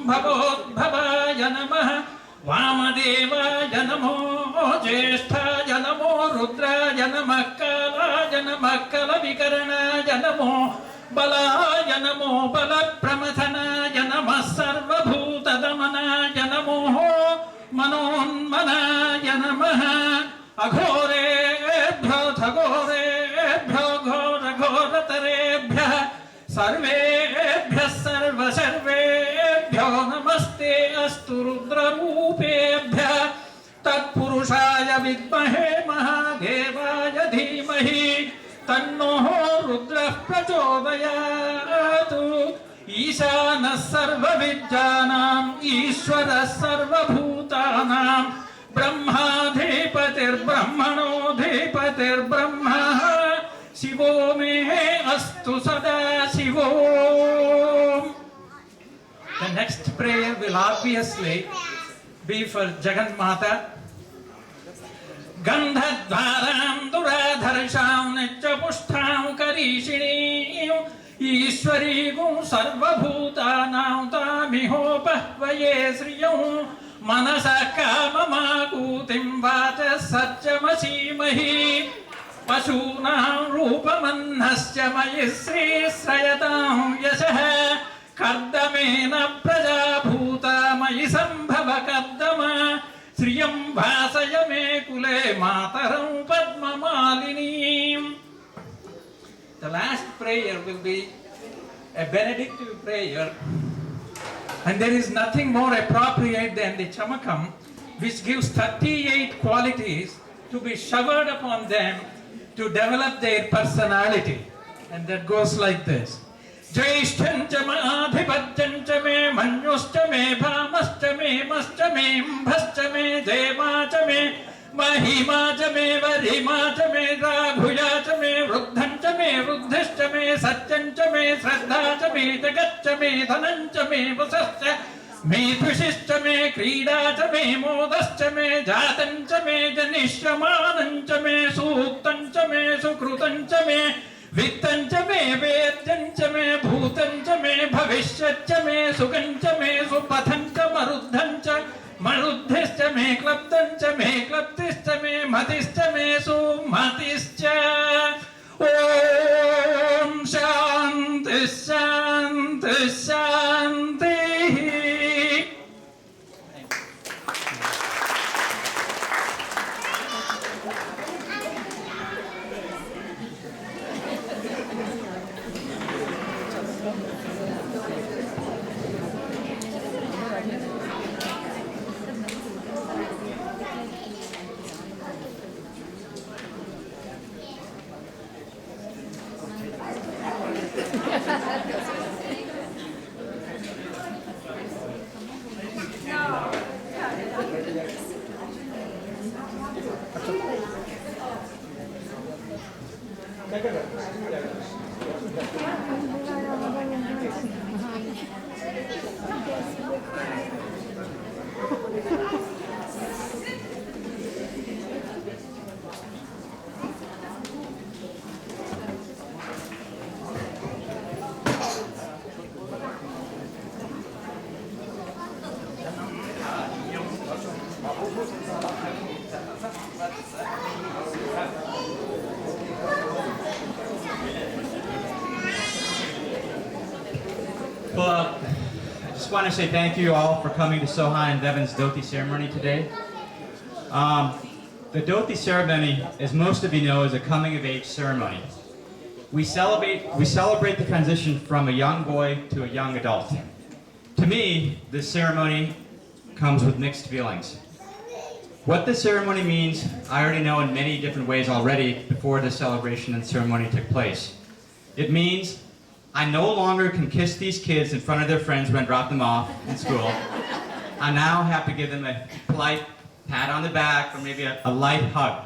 भवोद्भवाय नमः वामदेवाय नमो ज्येष्ठाय नमो रुद्राय नमः कालाय नमः कलविकरणाय नमो बलाय नमो बलप्रमथनाय नमः सर्वभूतदमनाय नमो मनोन्मनाय नमः अघोरेभ्यो घोरेभ्यो घोरघोरतरेभ्यः सर्वेभ्यः सर्वसर्वेभ्यो नमस्ते अस्तु रुद्ररूपेभ्यः तत्पुरुषाय विद्महे महादेवाय धीमहि तन्नो रुद्रः प्रचोदयात् ईशानः सर्वविद्यानाम् ईश्वरः सर्वभूतानां ब्रह्माधिपतिर्ब्रह्मणोऽधिपतिर्ब्रह्मा शिवो मे अस्तु सदा शिवो. The next prayer will obviously be for Jagan Mata. गन्धद्वारां दुराधर्षां नित्यपुष्ठां करीषिणीं ईश्वरीगुं सर्वभूतानां तामिहोपह्वये श्रियं मनसः काममाकूतिं वाचः सत्यमसीमहि पशूनां रूपमन्नस्य मयि श्रीश्रयतां यशः कर्दमेन प्रजाभूता मयि सम्भव कर्दम श्रियं भासय मे कुले मातरं पद्ममालिनीम्. The last prayer will be a benedictive prayer, and there is nothing more appropriate than the chamakam, which gives 38 qualities to be showered upon them to develop their personality, and that goes like this. ज्येष्ठं च माधिपत्यं च मे मन्युश्च मे भामश्च मे मश्च मे म्भश्च मे देवा च मे महिमा च मे वरिमा च मे राघुया च मे वृद्धं च मे वृद्धिश्च मे सत्यं च मे श्रद्धा च मे जगच्च मे धनं च मे वसश्च मे तुषिश्च मे क्रीडा च मे मोदश्च मे जातं च मे जनिष्यमानं च मे सूक्तं च मे सुकृतं च मे वित्तं च मे वेद्यं च मे भूतं च मे भविष्यच्च मे सुगं च मे सुपथं च मरुद्धं च मरुद्धिश्च मे क्लप्तं च मे क्लप्तिश्च मे मतिश्च मे सुमतिश्च. ॐ शान्ति शान्ति शान्तिः. Well, I just want to say thank you all for coming to Sohan and Devin's Doti ceremony today. The Doti ceremony, as most of you know, is a coming-of-age ceremony. We celebrate the transition from a young boy to a young adult. To me, this ceremony comes with mixed feelings. What this ceremony means, I already know in many different ways already before the celebration and ceremony took place. It means I no longer can kiss these kids in front of their friends when I drop them off in school. I now have to give them a polite pat on the back or maybe a light hug.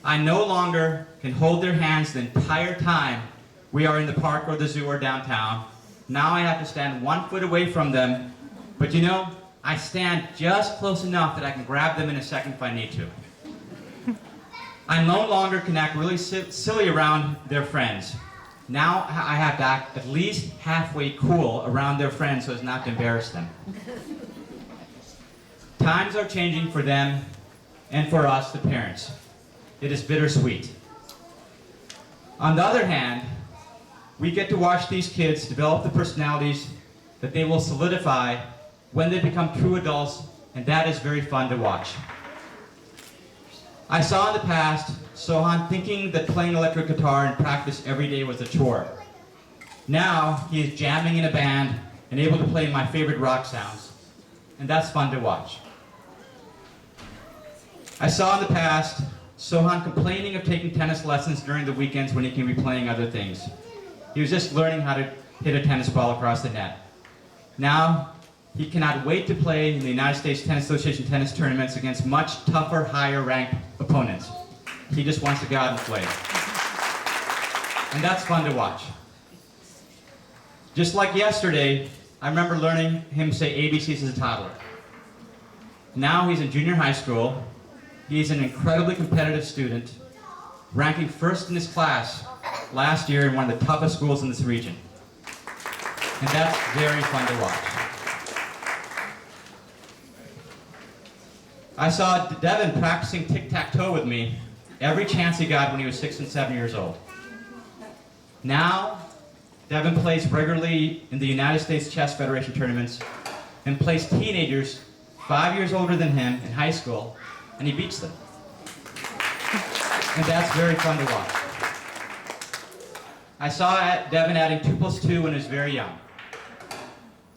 I no longer can hold their hands the entire time we are in the park or the zoo or downtown. Now I have to stand 1 foot away from them, but you know, I stand just close enough that I can grab them in a second if I need to. I no longer can act really silly around their friends. Now I have to act at least halfway cool around their friends so as not to embarrass them. Times are changing for them and for us, the parents. It is bittersweet. On the other hand, we get to watch these kids develop the personalities that they will solidify when they become true adults, and that is very fun to watch. I saw in the past Sohan thinking that playing electric guitar in practice every day was a chore. Now he is jamming in a band and able to play my favorite rock sounds, and that's fun to watch. I saw in the past Sohan complaining of taking tennis lessons during the weekends when he can be playing other things. He was just learning how to hit a tennis ball across the net. Now, he cannot wait to play in the United States Tennis Association tennis tournaments against much tougher, higher-ranked opponents. He just wants to go out and play. And that's fun to watch. Just like yesterday, I remember learning him say ABCs as a toddler. Now he's in junior high school. He's an incredibly competitive student, ranking first in his class last year in one of the toughest schools in this region. And that's very fun to watch. I saw Devin practicing tic-tac-toe with me every chance he got when he was 6 and 7 years old. Now, Devin plays regularly in the United States Chess Federation tournaments and plays teenagers 5 years older than him in high school, and he beats them. And that's very fun to watch. I saw Devin adding 2 plus 2 when he was very young.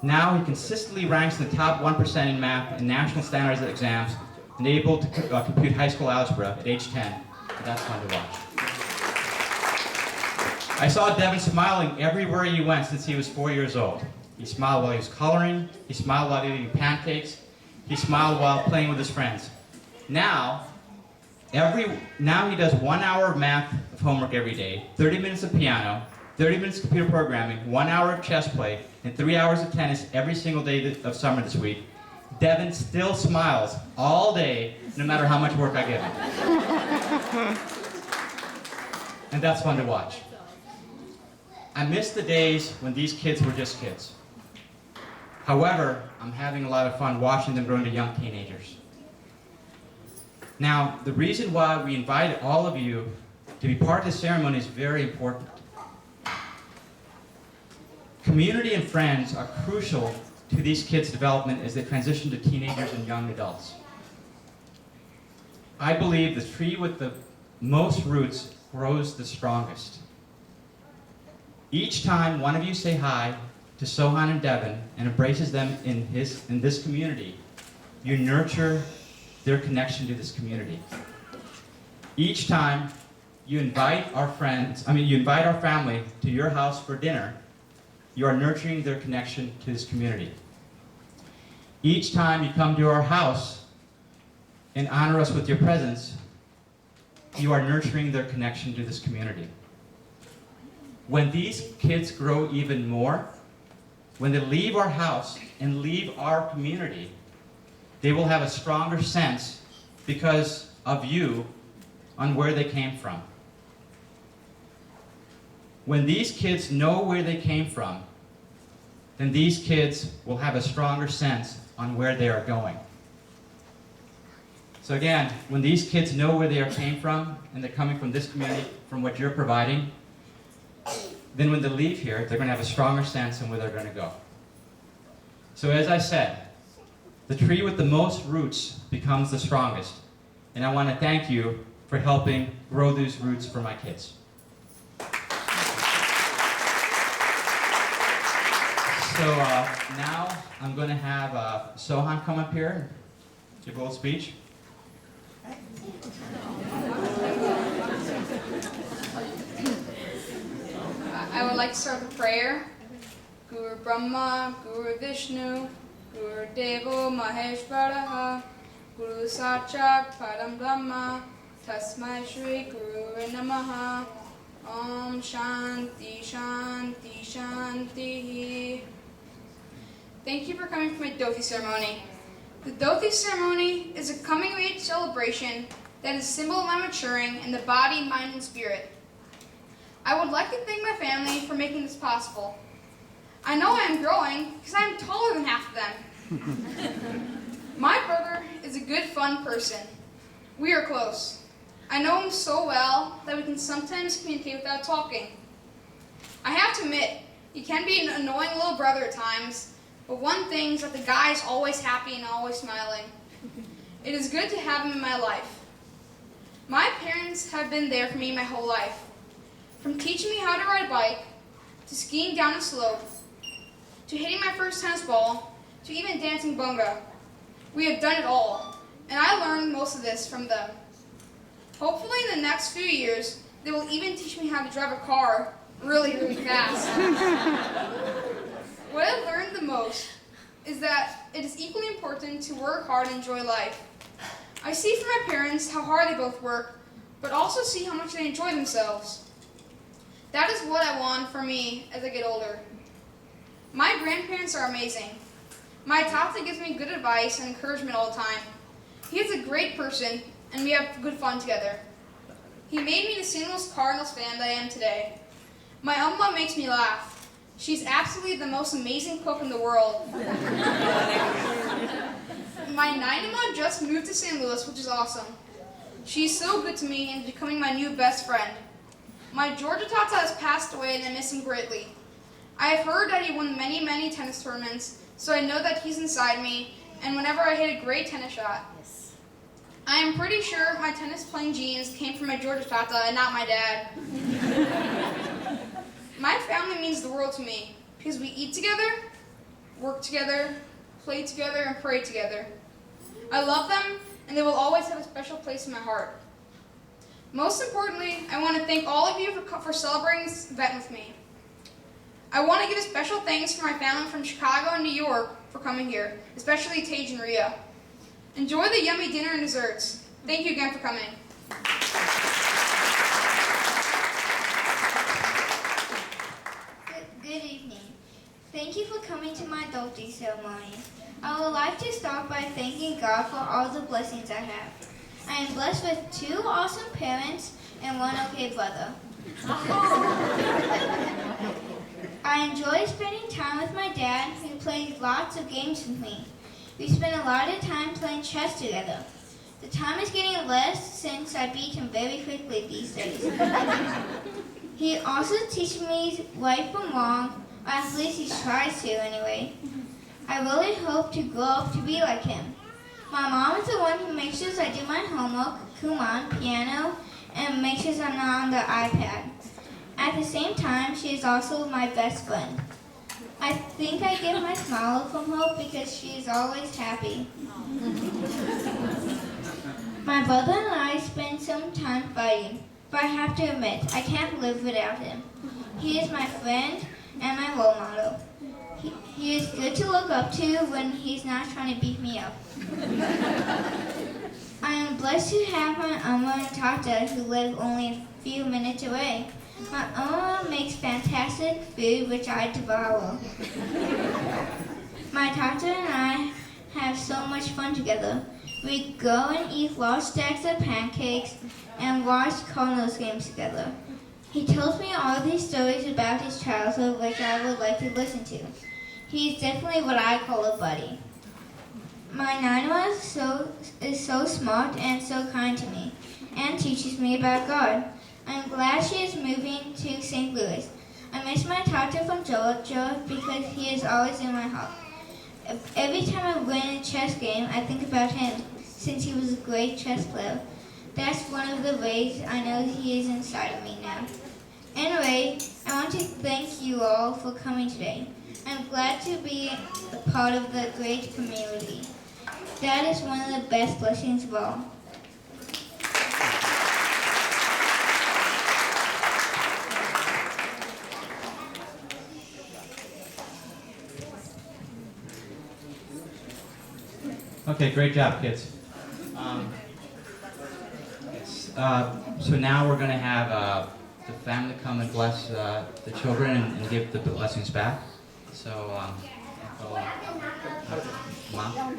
Now he consistently ranks in the top 1% in math and national standards exams and able to compute high school algebra at age 10. And that's fun to watch. I saw Devin smiling everywhere he went since he was 4 years old. He smiled while he was coloring, he smiled while eating pancakes, he smiled while playing with his friends. Now he does 1 hour of math of homework every day, 30 minutes of piano, 30 minutes of computer programming, 1 hour of chess play, and 3 hours of tennis every single day of summer this week. Devin still smiles all day, no matter how much work I give him. And that's fun to watch. I miss the days when these kids were just kids. However, I'm having a lot of fun watching them grow into young teenagers. Now, the reason why we invited all of you to be part of this ceremony is very important. Community and friends are crucial to these kids' development as they transition to teenagers and young adults. I believe the tree with the most roots grows the strongest. Each time one of you say hi to Sohan and Devin and embraces them in this community, you nurture their connection to this community. Each time you invite our family to your house for dinner, you are nurturing their connection to this community. Each time you come to our house and honor us with your presence, you are nurturing their connection to this community. When these kids grow even more, when they leave our house and leave our community, they will have a stronger sense because of you on where they came from. When these kids know where they came from, then these kids will have a stronger sense on where they are going. So again, when these kids know where they came from and they're coming from this community, from what you're providing, then when they leave here, they're going to have a stronger sense on where they're going to go. So as I said, the tree with the most roots becomes the strongest. And I want to thank you for helping grow these roots for my kids. So now I'm going to have Sohan come up here and give a little speech. I would like to start with prayer. Guru Brahma, Guru Vishnu, Guru Devo Maheshwaraha, Guru Sachak Param Brahma, Tasmai Shri Guru Namaha, Om Shanti Shanti Shanti. Thank you for coming for my Doti ceremony. The Doti ceremony is a coming of age celebration that is a symbol of my maturing in the body, mind, and spirit. I would like to thank my family for making this possible. I know I am growing because I am taller than half of them. My brother is a good, fun person. We are close. I know him so well that we can sometimes communicate without talking. I have to admit, he can be an annoying little brother at times, but one thing is that the guy is always happy and always smiling. It is good to have him in my life. My parents have been there for me my whole life. From teaching me how to ride a bike, to skiing down a slope, to hitting my first tennis ball, to even dancing bunga. We have done it all, and I learned most of this from them. Hopefully in the next few years, they will even teach me how to drive a car really, really fast. What I learned the most is that it is equally important to work hard and enjoy life. I see from my parents how hard they both work, but also see how much they enjoy themselves. That is what I want for me as I get older. My grandparents are amazing. My tata gives me good advice and encouragement all the time. He is a great person, and we have good fun together. He made me the singlest Cardinals fan that I am today. My Amma makes me laugh. She's absolutely the most amazing cook in the world. My Nainama just moved to St. Louis, which is awesome. She's so good to me and is becoming my new best friend. My Georgia Tata has passed away and I miss him greatly. I have heard that he won many, many tennis tournaments, so I know that he's inside me, and whenever I hit a great tennis shot. I am pretty sure my tennis playing genes came from my Georgia Tata and not my dad. My family means the world to me because we eat together, work together, play together, and pray together. I love them, and they will always have a special place in my heart. Most importantly, I want to thank all of you for celebrating this event with me. I want to give a special thanks to my family from Chicago and New York for coming here, especially Tage and Rhea. Enjoy the yummy dinner and desserts. Thank you again for coming. Good evening. Thank you for coming to my Doti ceremony. I would like to start by thanking God for all the blessings I have. I am blessed with 2 awesome parents and 1 okay brother. I enjoy spending time with my dad, who plays lots of games with me. We spend a lot of time playing chess together. The time is getting less since I beat him very quickly these days. He also teaches me right from wrong, or at least he tries to anyway. I really hope to grow up to be like him. My mom is the one who makes sure I do my homework, Kumon, piano, and makes sure I'm not on the iPad. At the same time, she is also my best friend. I think I get my smile from her because she is always happy. My brother and I spend some time fighting, but I have to admit, I can't live without him. He is my friend and my role model. He is good to look up to when he's not trying to beat me up. I am blessed to have my Amma and Tata who live only a few minutes away. My Amma makes fantastic food which I devour. My Tata and I have so much fun together. We go and eat large stacks of pancakes and watch Cardinals games together. He tells me all these stories about his childhood which I would like to listen to. He's definitely what I call a buddy. My Nana is so smart and so kind to me and teaches me about God. I'm glad she is moving to St. Louis. I miss my Tata from Georgia because he is always in my heart. Every time I win a chess game, I think about him since he was a great chess player. That's one of the ways I know he is inside of me now. Anyway, I want to thank you all for coming today. I'm glad to be a part of the great community. That is one of the best blessings of all. Okay, great job, kids. So now we're going to have the family come and bless the children and give the blessings back. So, Mom?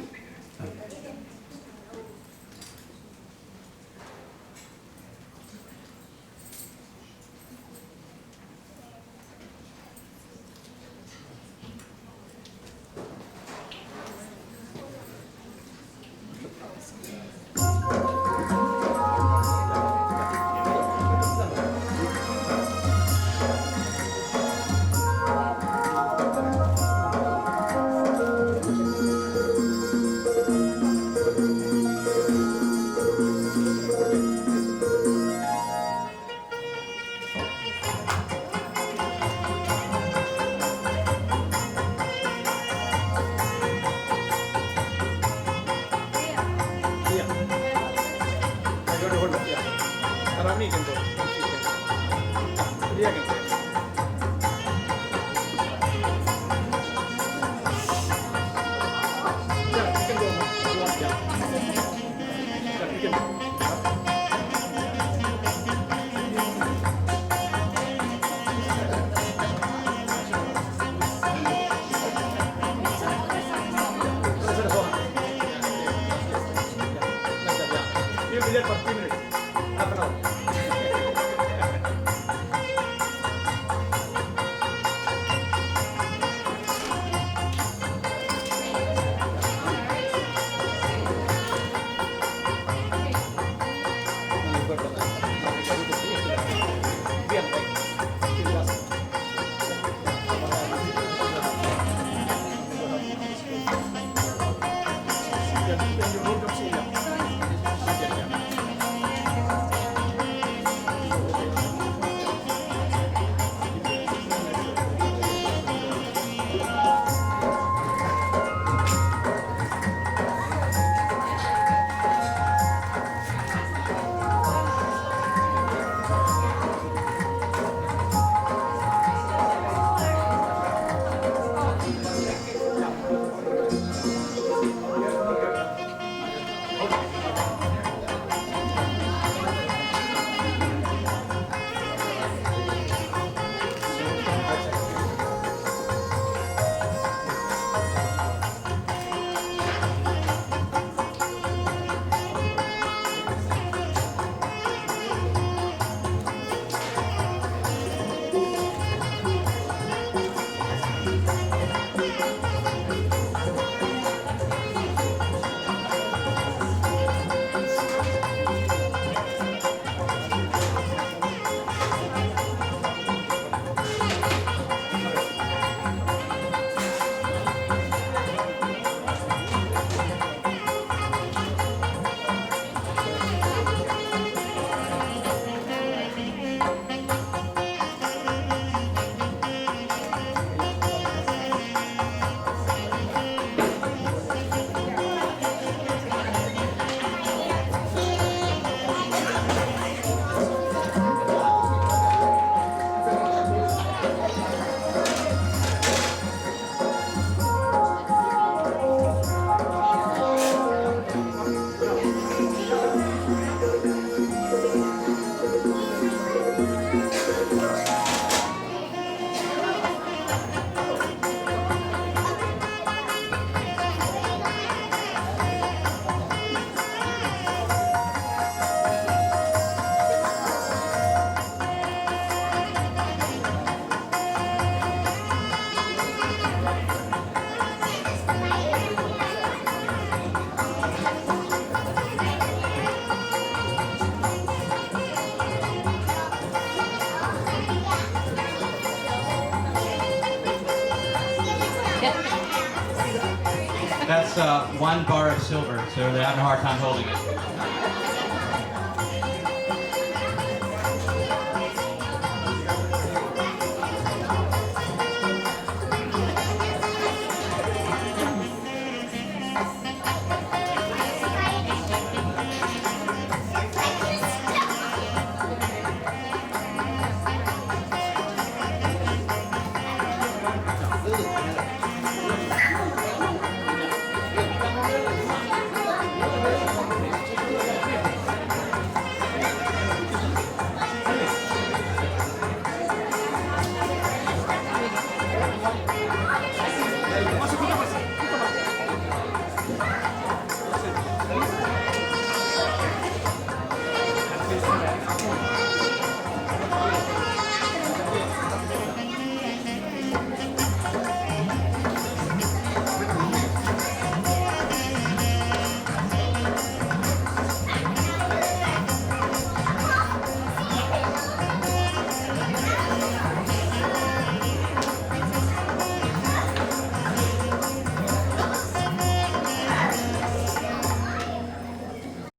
That's 1 bar of silver, so they're having a hard time holding it.